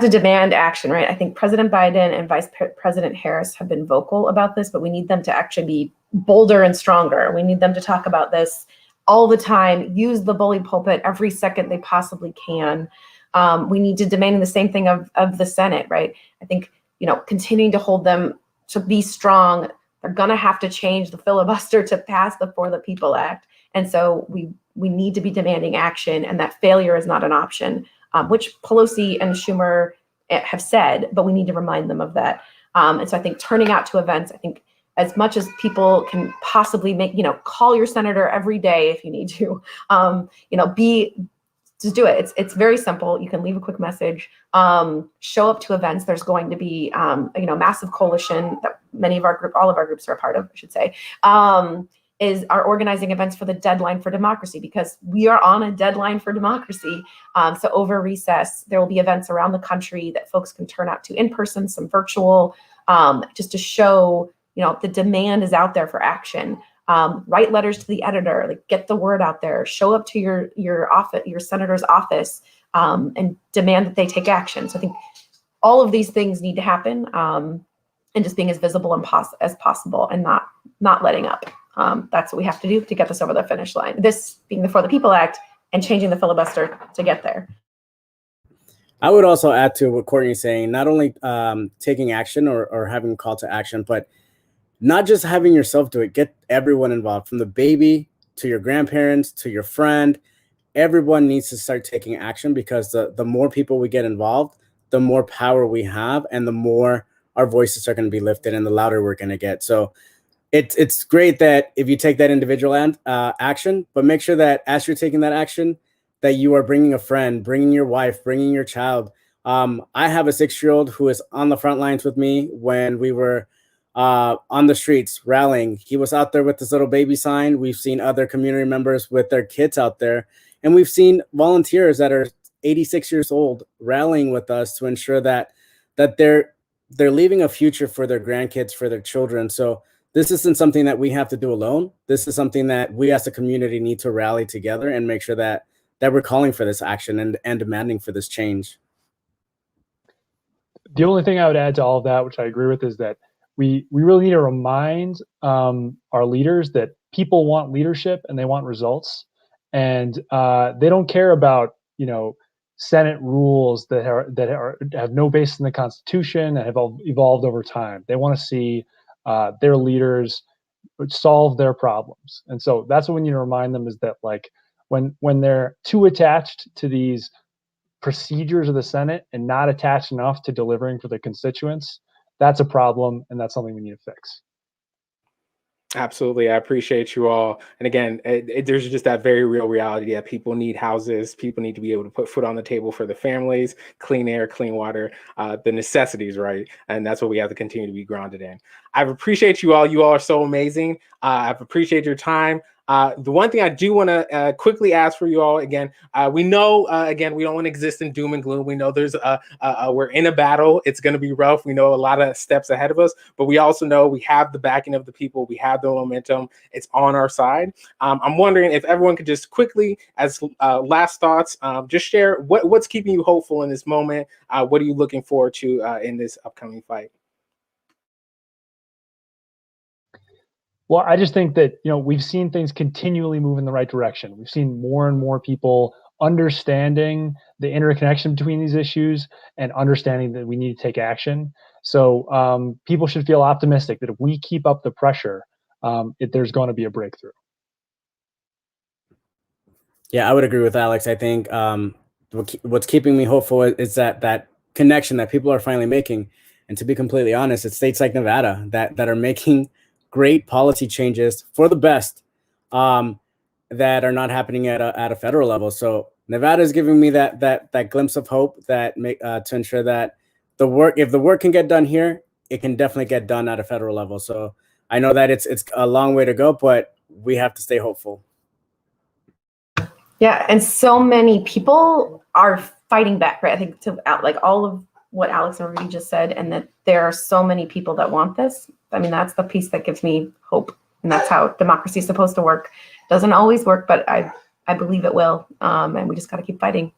demand action, right? I think President Biden and Vice President Harris have been vocal about this, but we need them to actually be bolder and stronger. We need them to talk about this all the time, use the bully pulpit every second they possibly can. We need to demand the same thing of the Senate, right? I think, continuing to hold them to be strong. They're gonna have to change the filibuster to pass the For the People Act. And so we need to be demanding action, and that failure is not an option. Which Pelosi and Schumer have said, but we need to remind them of that. And so I think turning out to events, I think as much as people can possibly make, call your senator every day if you need to, just do it. It's very simple. You can leave a quick message, show up to events. There's going to be, massive coalition that all of our groups are a part of, I should say, are organizing events for the Deadline for Democracy, because we are on a deadline for democracy. So over recess, there will be events around the country that folks can turn out to in person, some virtual, just to show, the demand is out there for action. Write letters to the editor, like get the word out there, show up to your office, your senator's office, and demand that they take action. So I think all of these things need to happen, and just being as visible as possible and not letting up. That's what we have to do to get this over the finish line. This being the For the People Act and changing the filibuster to get there. I would also add to what Courtney's saying, not only taking action or having a call to action, but not just having yourself do it. Get everyone involved, from the baby to your grandparents to your friend. Everyone needs to start taking action, because the more people we get involved, the more power we have, and the more our voices are going to be lifted and the louder we're going to get. So it's great that if you take that individual action, but make sure that as you're taking that action, that you are bringing a friend, bringing your wife, bringing your child. I have a 6-year-old who is on the front lines with me when we were on the streets rallying. He was out there with this little baby sign. We've seen other community members with their kids out there, and we've seen volunteers that are 86 years old rallying with us to ensure that they're leaving a future for their grandkids, for their children. So this isn't something that we have to do alone. This is something that we as a community need to rally together and make sure that we're calling for this action and demanding for this change. The only thing I would add to all of that, which I agree with, is that we really need to remind our leaders that people want leadership and they want results, and they don't care about Senate rules that have no basis in the Constitution and have evolved over time. They want to see their leaders solve their problems. And so that's what we need to remind them, is that like when they're too attached to these procedures of the Senate and not attached enough to delivering for their constituents, that's a problem, and that's something we need to fix. Absolutely. I appreciate you all. And again, there's just that very real reality that people need houses. People need to be able to put food on the table for their families, clean air, clean water, the necessities, right? And that's what we have to continue to be grounded in. I appreciate you all. You all are so amazing. I've appreciated your time. The one thing I do want to quickly ask for you all again, we know again we don't exist in doom and gloom. We know there's we're in a battle. It's going to be rough. We know a lot of steps ahead of us, but we also know we have the backing of the people. We have the momentum. It's on our side. I'm wondering if everyone could just quickly, as last thoughts, just share what's keeping you hopeful in this moment. What are you looking forward to in this upcoming fight? Well, I just think that, we've seen things continually move in the right direction. We've seen more and more people understanding the interconnection between these issues and understanding that we need to take action. So people should feel optimistic that if we keep up the pressure, there's going to be a breakthrough. Yeah, I would agree with Alex. I think what's keeping me hopeful is that connection that people are finally making. And to be completely honest, it's states like Nevada that are making great policy changes for the best that are not happening at a federal level. So Nevada is giving me that glimpse of hope that to ensure that if the work can get done here, it can definitely get done at a federal level. So I know that it's a long way to go, but we have to stay hopeful. Yeah, and so many people are fighting back, right? I think like all of what Alex and Rudy just said, and that there are so many people that want this. I mean, that's the piece that gives me hope, and that's how democracy is supposed to work. Doesn't always work, but I believe it will, and we just got to keep fighting.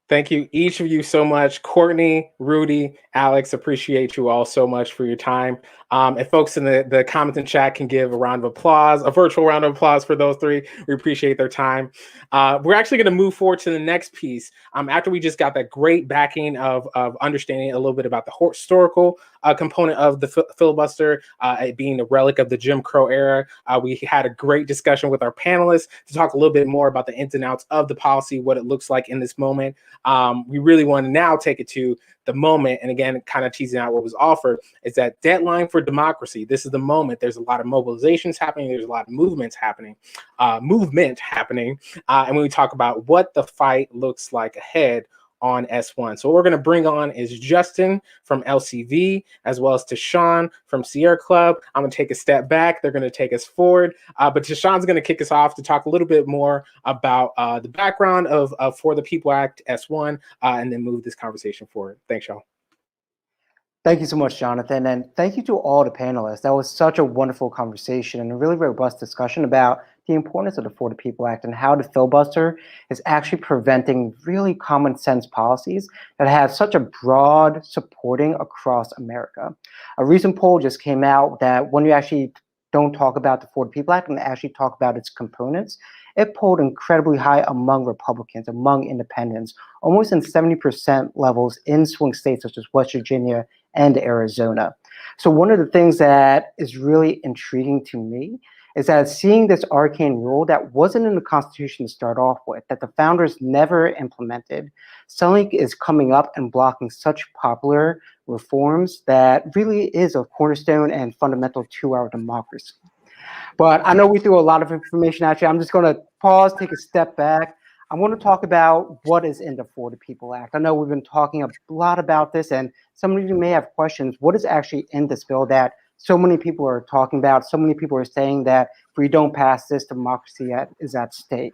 Thank you, each of you, so much. Courtney, Rudy, Alex, appreciate you all so much for your time. If folks in the comments and chat can give a round of applause, a virtual round of applause for those three, we appreciate their time. We're actually going to move forward to the next piece. After we just got that great backing of understanding a little bit about the historical component of the filibuster, it being a relic of the Jim Crow era, we had a great discussion with our panelists to talk a little bit more about the ins and outs of the policy, what it looks like in this moment. We really want to now take it to the moment, and again, kind of teasing out what was offered, is that deadline for democracy. This is the moment. There's a lot of mobilizations happening. There's a lot of movement happening. And when we talk about what the fight looks like ahead on S1. So what we're going to bring on is Justin from LCV, as well as Tashawn from Sierra Club. I'm going to take a step back. They're going to take us forward. But Tashawn's going to kick us off to talk a little bit more about the background of For the People Act S1, and then move this conversation forward. Thanks, y'all. Thank you so much, Jonathan. And thank you to all the panelists. That was such a wonderful conversation and a really robust discussion about the importance of the For the People Act and how the filibuster is actually preventing really common sense policies that have such a broad supporting across America. A recent poll just came out that when you actually don't talk about the For the People Act and actually talk about its components, it polled incredibly high among Republicans, among independents, almost in 70% levels in swing states such as West Virginia and Arizona. So one of the things that is really intriguing to me is that seeing this arcane rule that wasn't in the Constitution to start off with, that the founders never implemented, suddenly is coming up and blocking such popular reforms that really is a cornerstone and fundamental to our democracy. But I know we threw a lot of information at you. I'm just going to pause, take a step back. I want to talk about what is in the For the People Act. I know we've been talking a lot about this, and some of you may have questions. What is actually in this bill that so many people are talking about? So many people are saying that if we don't pass this, democracy is at stake.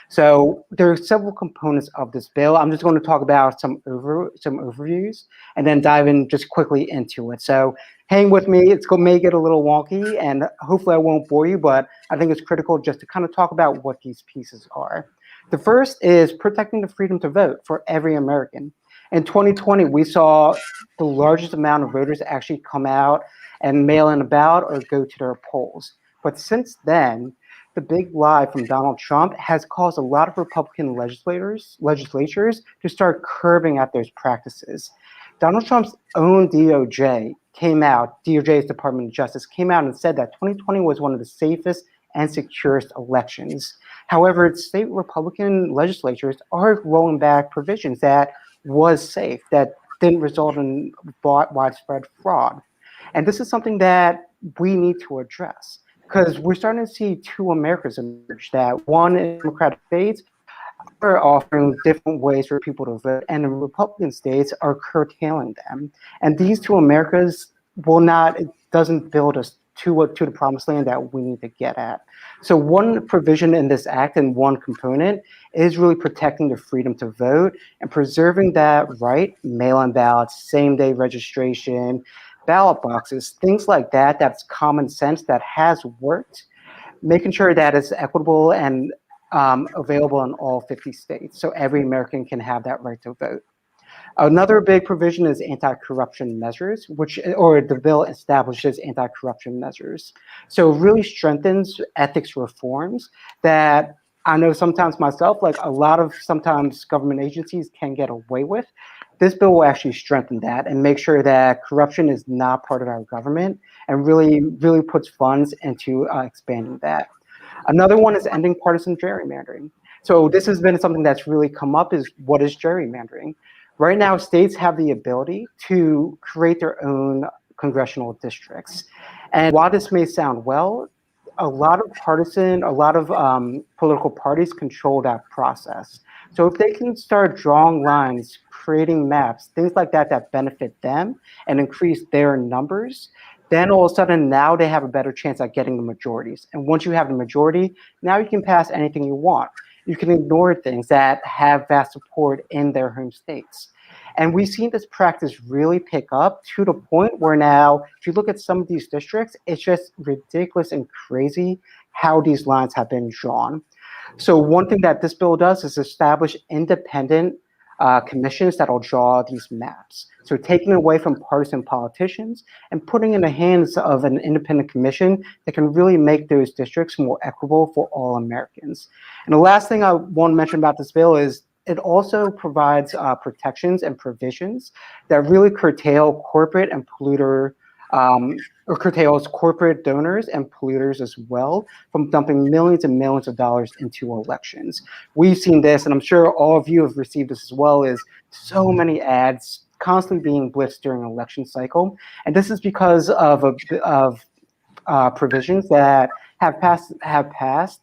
So there are several components of this bill. I'm just going to talk about some overviews and then dive in just quickly into it. So hang with me. It's going to make it a little wonky, and hopefully I won't bore you, but I think it's critical just to kind of talk about what these pieces are. The first is protecting the freedom to vote for every American. In 2020, we saw the largest amount of voters actually come out and mail in a ballot or go to their polls. But since then, the big lie from Donald Trump has caused a lot of Republican legislatures to start curbing at those practices. Donald Trump's own DOJ's Department of Justice, came out and said that 2020 was one of the safest and securest elections. However, state Republican legislatures are rolling back provisions that was safe, that didn't result in widespread fraud. And this is something that we need to address, because we're starting to see two Americas emerge, that one in Democratic states are offering different ways for people to vote, and the Republican states are curtailing them. And these two Americas it doesn't build a to the promised land that we need to get at. So one provision in this act and one component is really protecting the freedom to vote and preserving that right, mail-in ballots, same-day registration, ballot boxes, things like that, that's common sense, that has worked, making sure that it's equitable and available in all 50 states, so every American can have that right to vote. Another big provision is anti-corruption measures, or the bill establishes anti-corruption measures. So it really strengthens ethics reforms that I know sometimes myself, like a lot of sometimes government agencies can get away with. This bill will actually strengthen that and make sure that corruption is not part of our government and really puts funds into expanding that. Another one is ending partisan gerrymandering. So this has been something that's really come up, is what is gerrymandering? Right now, states have the ability to create their own congressional districts. And while this may sound well, a lot of political parties control that process. So if they can start drawing lines, creating maps, things like that that benefit them and increase their numbers, then all of a sudden now they have a better chance at getting the majorities. And once you have the majority, now you can pass anything you want. You can ignore things that have vast support in their home states. And we've seen this practice really pick up to the point where now, if you look at some of these districts, it's just ridiculous and crazy how these lines have been drawn. So one thing that this bill does is establish independent commissions that will draw these maps. So taking away from partisan politicians and putting in the hands of an independent commission that can really make those districts more equitable for all Americans. And the last thing I want to mention about this bill is it also provides protections and provisions that really curtail corporate and polluter, or curtails corporate donors and polluters as well from dumping millions and millions of dollars into elections. We've seen this, and I'm sure all of you have received this as well, is so many ads constantly being blitzed during an election cycle. And this is because of provisions that have passed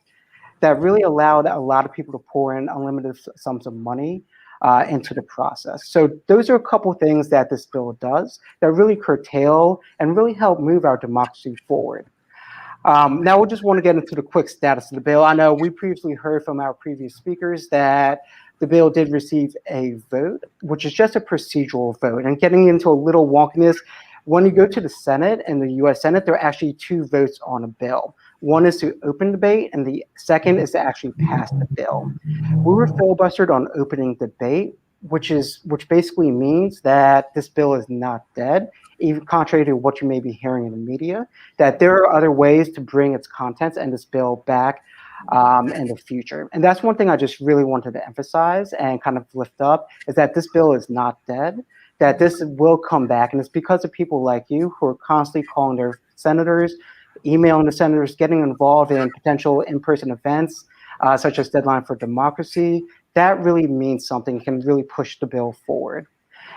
that really allowed a lot of people to pour in unlimited sums of money into the process. So those are a couple things that this bill does that really curtail and really help move our democracy forward. Now we just want to get into the quick status of the bill. I know we previously heard from our previous speakers that the bill did receive a vote, which is just a procedural vote. And getting into a little wonkiness, when you go to the Senate and the US Senate, there are actually two votes on a bill. One is to open debate, and the second is to actually pass the bill. We were filibustered on opening debate, which basically means that this bill is not dead, even contrary to what you may be hearing in the media, that there are other ways to bring its contents and this bill back in the future. And that's one thing I just really wanted to emphasize and kind of lift up, is that this bill is not dead, that this will come back. And it's because of people like you who are constantly calling their senators, emailing the senators, getting involved in potential in-person events, such as Deadline for Democracy. That really means something, can really push the bill forward.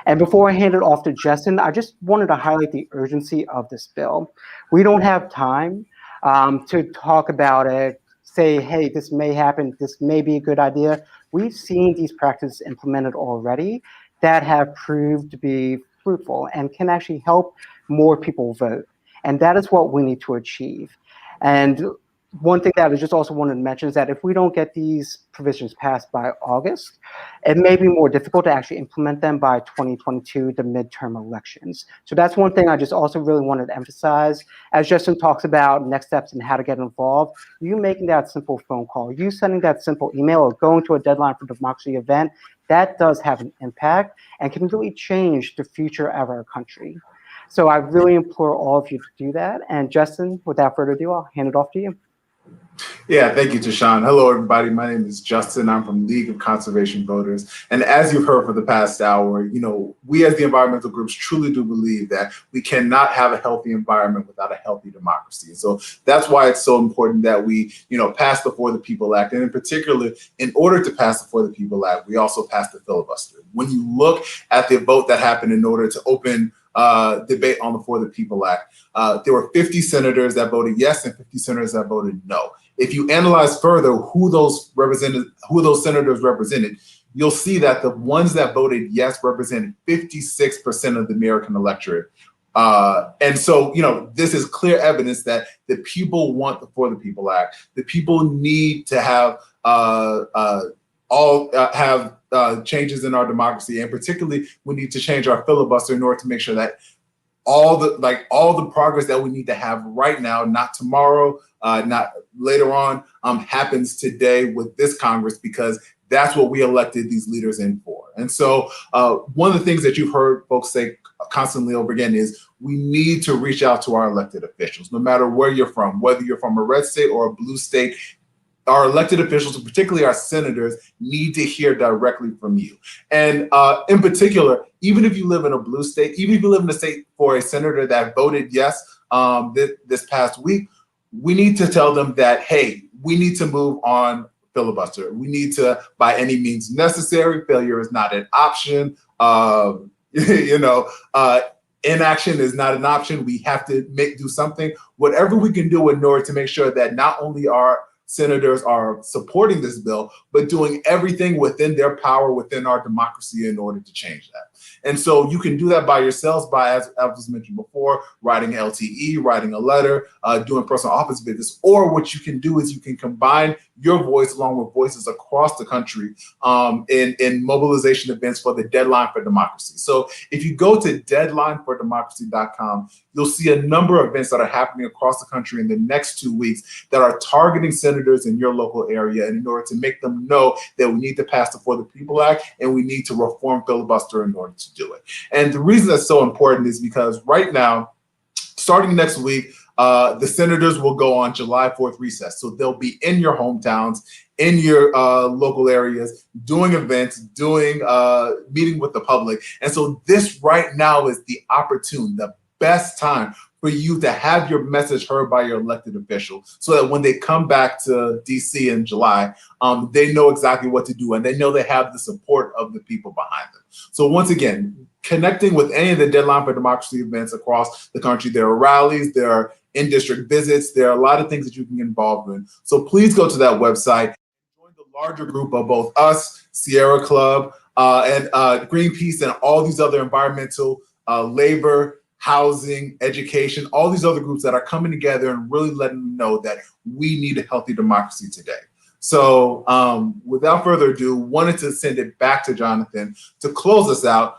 And before I hand it off to Justin, I just wanted to highlight the urgency of this bill. We don't have time to talk about it, say, hey, this may happen, this may be a good idea. We've seen these practices implemented already that have proved to be fruitful and can actually help more people vote. And that is what we need to achieve. And one thing that I just also wanted to mention is that if we don't get these provisions passed by August, it may be more difficult to actually implement them by 2022, the midterm elections. So that's one thing I just also really wanted to emphasize. As Justin talks about next steps and how to get involved, you making that simple phone call, you sending that simple email, or going to a Deadline for Democracy event, that does have an impact and can really change the future of our country. So I really implore all of you to do that. And Justin, without further ado, I'll hand it off to you. Yeah, thank you, Tashawn. Hello, everybody. My name is Justin. I'm from League of Conservation Voters. And as you've heard for the past hour, we as the environmental groups truly do believe that we cannot have a healthy environment without a healthy democracy. So that's why it's so important that we, pass the For the People Act. And in particular, in order to pass the For the People Act, we also passed the filibuster. When you look at the vote that happened in order to open debate on the For the People Act, there were 50 senators that voted yes and 50 senators that voted no. If you analyze further who those senators represented, you'll see that the ones that voted yes represented 56% of the American electorate. And so, this is clear evidence that the people want the For the People Act. The people need to have changes in our democracy, and particularly we need to change our filibuster in order to make sure that all the progress that we need to have right now, not tomorrow, not later on, happens today with this Congress, because that's what we elected these leaders in for. And so one of the things that you've heard folks say constantly over again is we need to reach out to our elected officials, no matter where you're from, whether you're from a red state or a blue state. Our elected officials, particularly our senators, need to hear directly from you. And in particular, even if you live in a blue state, even if you live in a state for a senator that voted yes this past week, we need to tell them that, hey, we need to move on filibuster. We need to, by any means necessary, failure is not an option. Inaction is not an option. We have to do something, whatever we can do in order to make sure that not only our senators are supporting this bill, but doing everything within their power, within our democracy, in order to change that. And so you can do that by yourselves, by, as was mentioned before, writing LTE, writing a letter, doing personal office visits, or what you can do is you can combine your voice along with voices across the country in mobilization events for the Deadline for Democracy. So if you go to deadlinefordemocracy.com, you'll see a number of events that are happening across the country in the next 2 weeks that are targeting senators in your local area, and in order to make them know that we need to pass the For the People Act and we need to reform filibuster in order to do it. And the reason that's so important is because right now, starting next week, the senators will go on July 4th recess. So they'll be in your hometowns, in your local areas, doing events, meeting with the public. And so this right now is the best time for you to have your message heard by your elected official, so that when they come back to DC in July, they know exactly what to do, and they know they have the support of the people behind them. So once again, connecting with any of the Deadline for Democracy events across the country, there are rallies, there are in-district visits, there are a lot of things that you can get involved in. So please go to that website, join the larger group of both us, Sierra Club, and Greenpeace, and all these other environmental, labor, housing, education, all these other groups that are coming together and really letting them know that we need a healthy democracy today. So without further ado, wanted to send it back to Jonathan to close us out,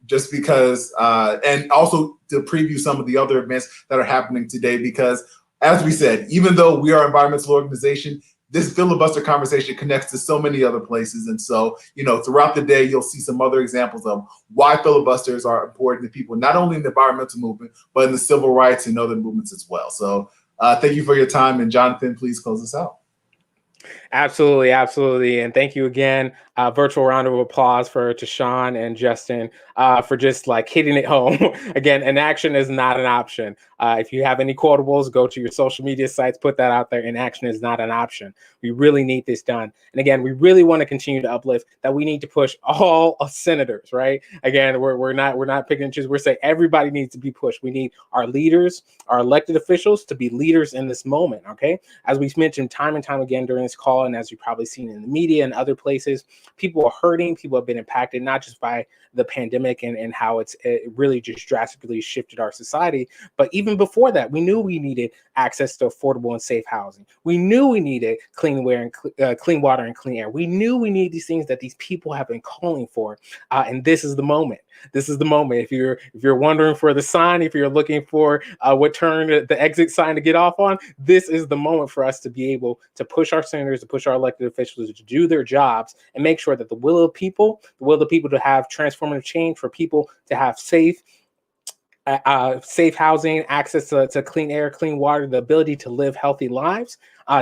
just because, and also to preview some of the other events that are happening today, because as we said, even though we are an environmental organization, this filibuster conversation connects to so many other places. And so, throughout the day, you'll see some other examples of why filibusters are important to people, not only in the environmental movement, but in the civil rights and other movements as well. So thank you for your time. And Jonathan, please close us out. Absolutely, absolutely. And thank you again. Virtual round of applause for Tashawn and Justin for just hitting it home. Again, inaction is not an option. If you have any quotables, go to your social media sites, put that out there. Inaction is not an option. We really need this done. And again, we really want to continue to uplift that we need to push all senators, right? Again, we're not picking and choosing. We're saying everybody needs to be pushed. We need our leaders, our elected officials to be leaders in this moment, okay? As we've mentioned time and time again during this call, and as you've probably seen in the media and other places, people are hurting, people have been impacted, not just by the pandemic and how it really just drastically shifted our society, but even before that, we knew we needed access to affordable and safe housing. We knew we needed clean water and clean air. We knew we need these things that these people have been calling for, and this is the moment. This is the moment. If you're wondering for the sign, if you're looking for what turn the exit sign to get off on, this is the moment for us to be able to push our senators, to push our elected officials to do their jobs and make sure that the will of the people to have transformative change, for people to have safe housing, access to clean air, clean water, the ability to live healthy lives,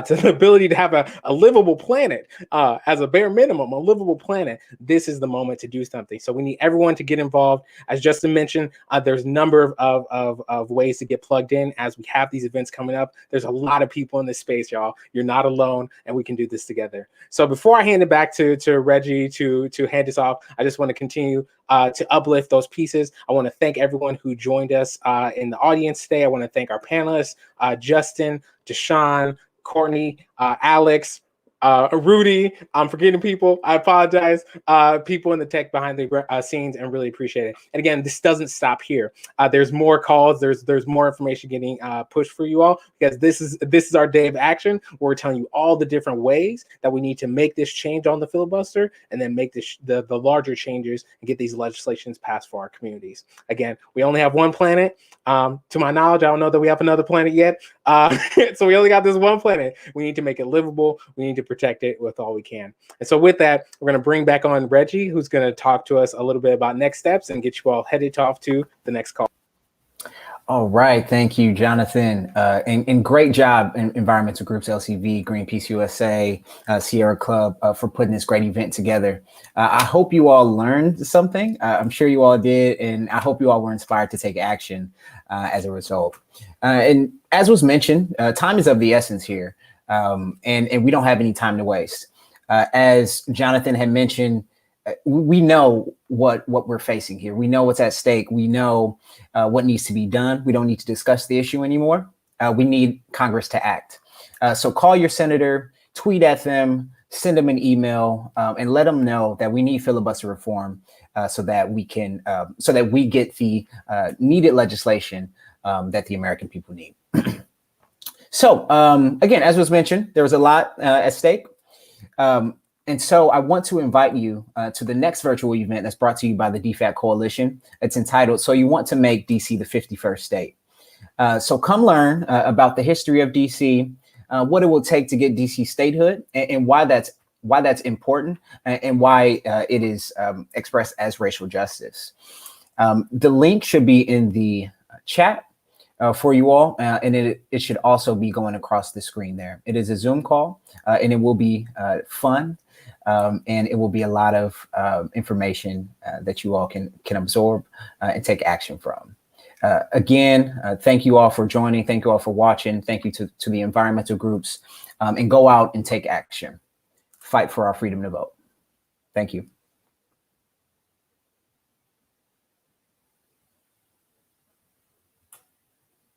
to the ability to have a livable planet, as a bare minimum, a livable planet. This is the moment to do something. So we need everyone to get involved. As Justin mentioned, there's a number of ways to get plugged in as we have these events coming up. There's a lot of people in this space, y'all. You're not alone, and we can do this together. So before I hand it back to Reggie to hand this off, I just want to continue to uplift those pieces. I want to thank everyone who joined us in the audience today. I want to thank our panelists, Justin, Tashawn, Courtney, Alex, Rudy, I'm forgetting people. I apologize. People in the tech behind the scenes, and really appreciate it. And again, this doesn't stop here. There's more calls. There's more information getting pushed for you all, because this is our day of action, where we're telling you all the different ways that we need to make this change on the filibuster, and then make this the larger changes and get these legislations passed for our communities. Again, we only have one planet. To my knowledge, I don't know that we have another planet yet. So we only got this one planet. We need to make it livable. We need to protect it with all we can. And so with that, we're going to bring back on Reggie, who's going to talk to us a little bit about next steps and get you all headed off to the next call. All right. Thank you, Jonathan. And great job, Environmental Groups, LCV, Greenpeace USA, Sierra Club, for putting this great event together. I hope you all learned something. I'm sure you all did. And I hope you all were inspired to take action as a result. And as was mentioned, time is of the essence here. And we don't have any time to waste. As Jonathan had mentioned, we know what we're facing here. We know what's at stake. We know what needs to be done. We don't need to discuss the issue anymore. We need Congress to act. So call your senator, tweet at them, send them an email, and let them know that we need filibuster reform so that we get the needed legislation that the American people need. So again, as was mentioned, there was a lot at stake. And so I want to invite you to the next virtual event that's brought to you by the DFAT Coalition. It's entitled, So You Want to Make DC the 51st State. So come learn about the history of DC, what it will take to get DC statehood, and why that's important, and why it is expressed as racial justice. The link should be in the chat for you all, and it should also be going across the screen there. It is a Zoom call, and it will be fun. And it will be a lot of information that you all can absorb and take action from. Again, thank you all for joining. Thank you all for watching. Thank you to the environmental groups, and go out and take action. Fight for our freedom to vote. Thank you.